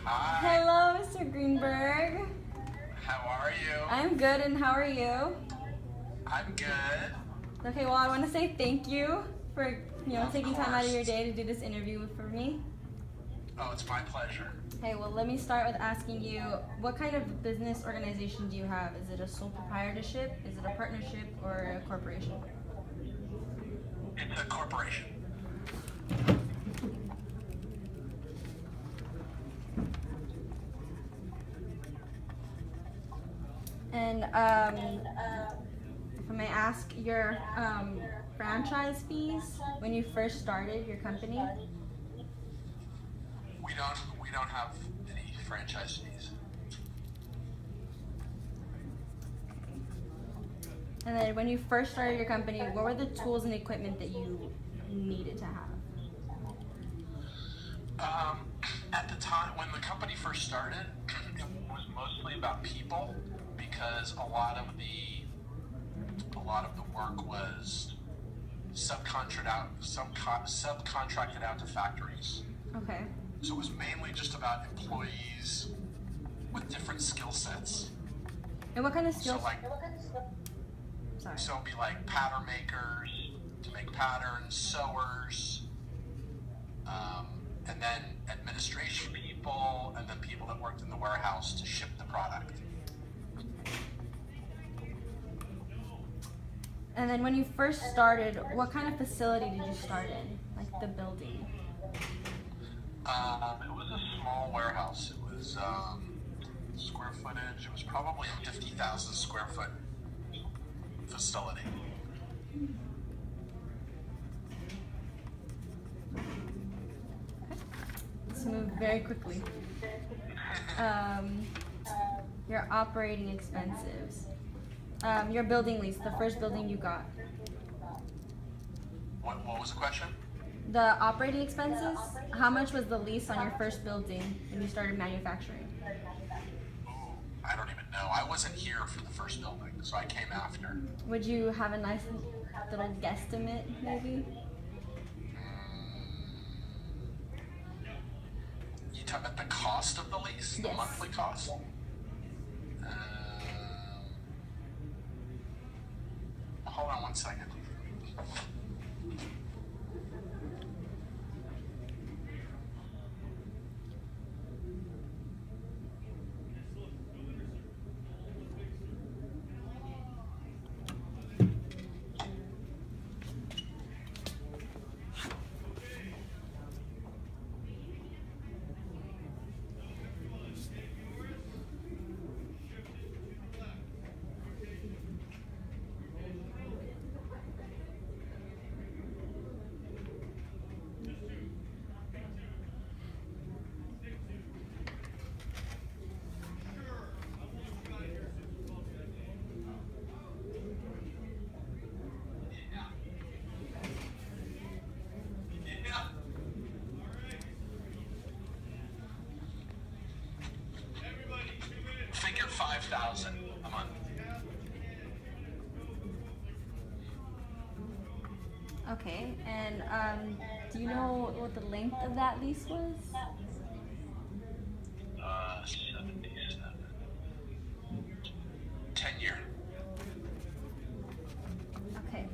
Hi, Hello, Mr. Greenberg. how are you? I'm good, and how are you? I'm good. Okay, well, I want to say thank you for Of taking time out of your course. day to do this interview for me. Oh, it's my pleasure. Okay, well, let me start with asking you, what kind of business organization do you have? Is it a sole proprietorship? Is it a partnership or a corporation? It's a corporation. And if I may ask, your franchise fees when you first started your company? We don't have any franchise fees. And then when you first started your company, what were the tools and equipment that you needed to have? At the time when the company first started, it was mostly about people because a lot of the work was subcontracted out to factories. Okay. So it was mainly just about employees with different skill sets. And what kind of So skills? like Sorry. So it'd be like pattern makers to make patterns, sewers, and then administration people, and then people that worked in the warehouse to ship the product. And then when you first started, what kind of facility did you start in? Like the building? It was a small warehouse. It was square footage. It was probably a 50,000 square foot facility. Let's move very quickly. Um, your operating expenses. Your building lease, the first building you got. What was the question? The operating expenses, how much was the lease on your first building when you started manufacturing? Ooh, I don't even know. I wasn't here for the first building, so I came after. Would you have a nice little guesstimate, maybe? You talking about the cost of the lease, the Yes. monthly cost? Hold on 1 second. Figure 5,000 a month. Okay, and do you know what the length of that lease was? 77. 10-year. Okay.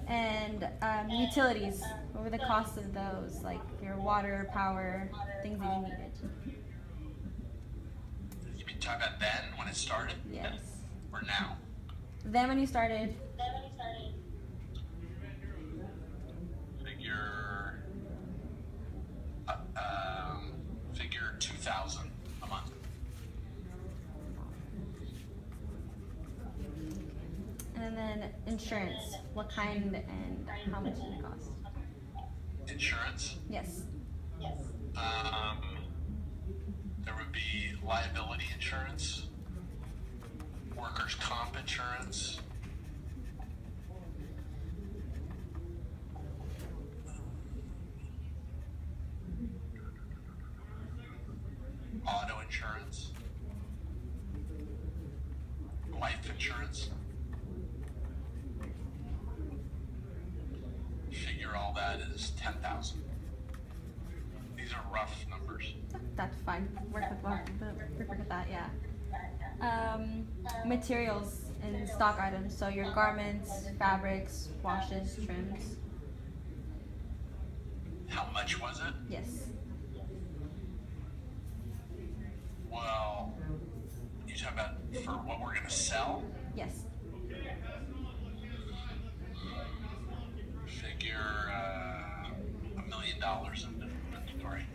And utilities, what were the costs of those? Like your water, power, things that you needed? You mean talking about then when it started? Yes. Or now? Then when you started, Figure figure 2,000 a month. and then insurance, what kind and how much did it cost? Insurance. Yes. There would be liability insurance, workers' comp insurance, auto insurance, life insurance. Figure all that is 10,000. These are rough numbers. That's fine. Work with that. Yeah. Materials and stock items. So your garments, fabrics, washes, trims. How much was it? Yes. Well, you talking about for what we're gonna sell? Yes. Figure $1 million in inventory.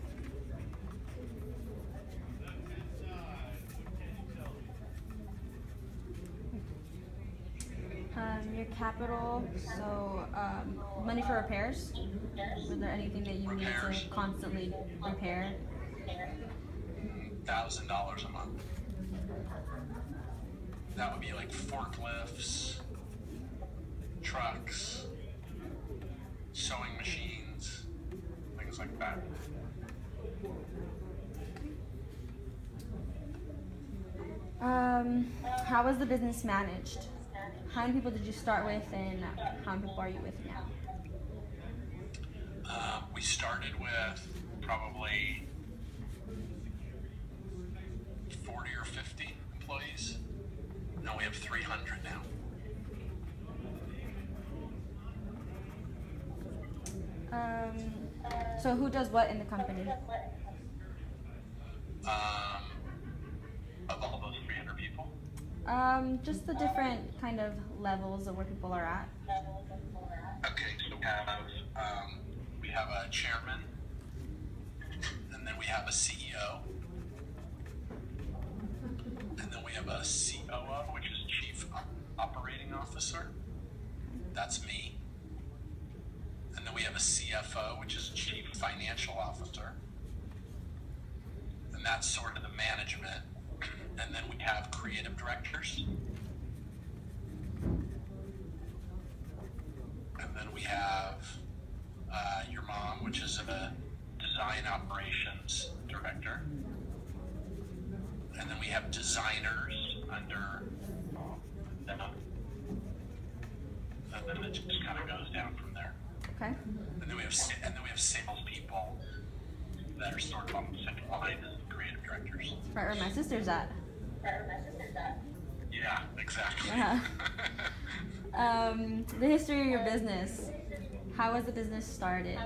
Your capital. So money for repairs. Was there anything that you need Repairs. to constantly repair? $1,000 a month. That would be like forklifts, trucks, sewing machines, things like that. How was the business managed? How many people did you start with, and how many people are you with now? We started with probably 40 or 50 employees. Now we have 300 now. So who does what in the company? Of all those 300 people, Just the different kind of levels of where people are at. okay, so we have a chairman, and then we have a CEO, and then we have a COO, which is Chief Operating Officer. That's me. And then we have a CFO, which is Chief Financial Officer. And that's sort of the management. And then we have creative directors. And then we have your mom, which is a design operations director. And then we have designers under them. And then it just kind of goes down from there. Okay. And then we have salespeople that are sort of on the same line as the creative directors. Right where my sister's at. Yeah, exactly. Yeah. The history of your business. How was the business started?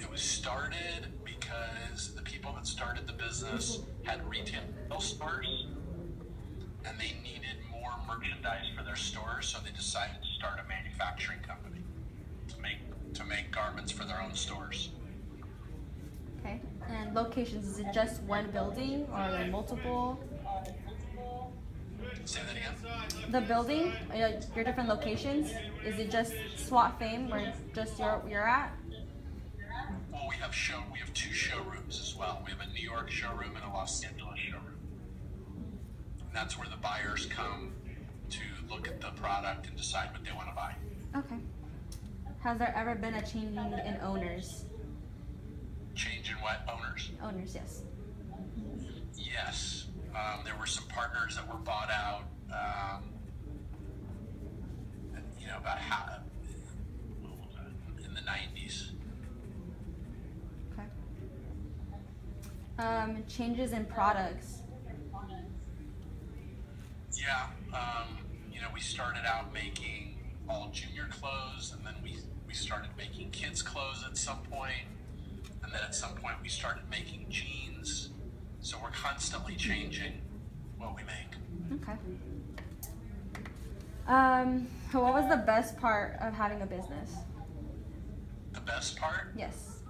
It was started because the people that started the business had retail stores, and they needed more merchandise for their stores, so they decided to start a manufacturing company to make garments for their own stores. Okay. And locations, is it just one building or are there multiple? Say that again. The building, your different locations, is it just Swatfame where just you're at? Well, we have two showrooms as well. We have a New York showroom and a Los Angeles showroom. And that's where the buyers come to look at the product and decide what they want to buy. Okay. Has there ever been a change in owners? Change in what? Owners? Owners, yes. Yes. There were some partners that were bought out, about half in the 90s. Okay. Changes in products. Yeah. We started out making all junior clothes, and then we started making kids' clothes at some point, and then at some point we started making jeans. So we're constantly changing what we make. Okay. What was the best part of having a business? The best part? Yes.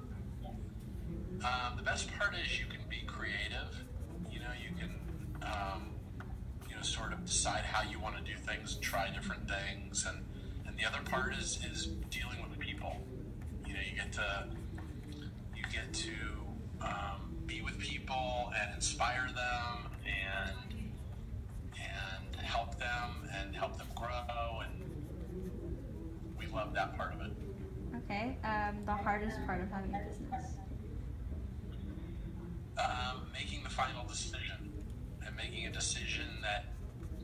The best part is you can be creative. You can, sort of decide how you want to do things, try different things, and the other part is dealing with people. You get to be with people and inspire them and help them grow, and we love that part of it. Okay. The hardest part of having a business. Making the final decision, and making a decision that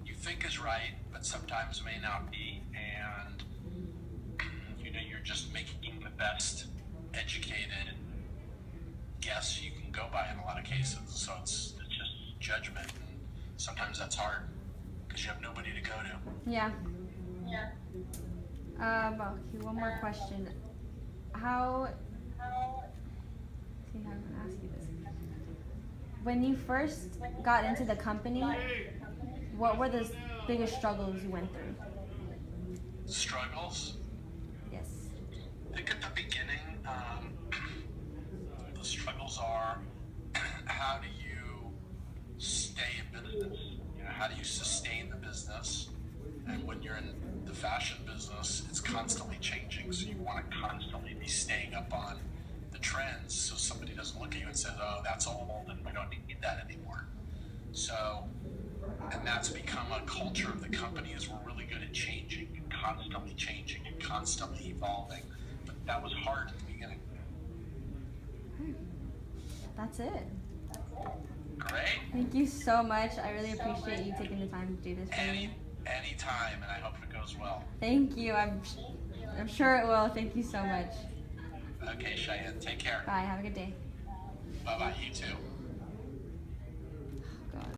you think is right, but sometimes may not be, and you're just making the best educated guess you can go by in a lot of cases. So it's just judgment, and sometimes that's hard because you have nobody to go to. Yeah. Okay, one more question. How? See how I'm gonna ask you this. When you first got into the company, what were the biggest struggles you went through? Struggles? Yes. I think at the beginning, the struggles are how do you stay in business? You know, how do you sustain the business? And when you're in the fashion business, it's constantly changing, so you want to constantly be staying up on the trends so somebody doesn't look at you and says, oh, that's old and we don't need that anymore. So, and that's become a culture of the company, is we're really good at changing and constantly evolving. But that was hard at the beginning. That's it. Great. Thank you so much. I really appreciate you taking the time to do this for me. Anytime, and I hope it goes well. Thank you. I'm sure it will. Thank you so much. Okay, Cheyenne, take care. Bye. Have a good day. Bye-bye, you too.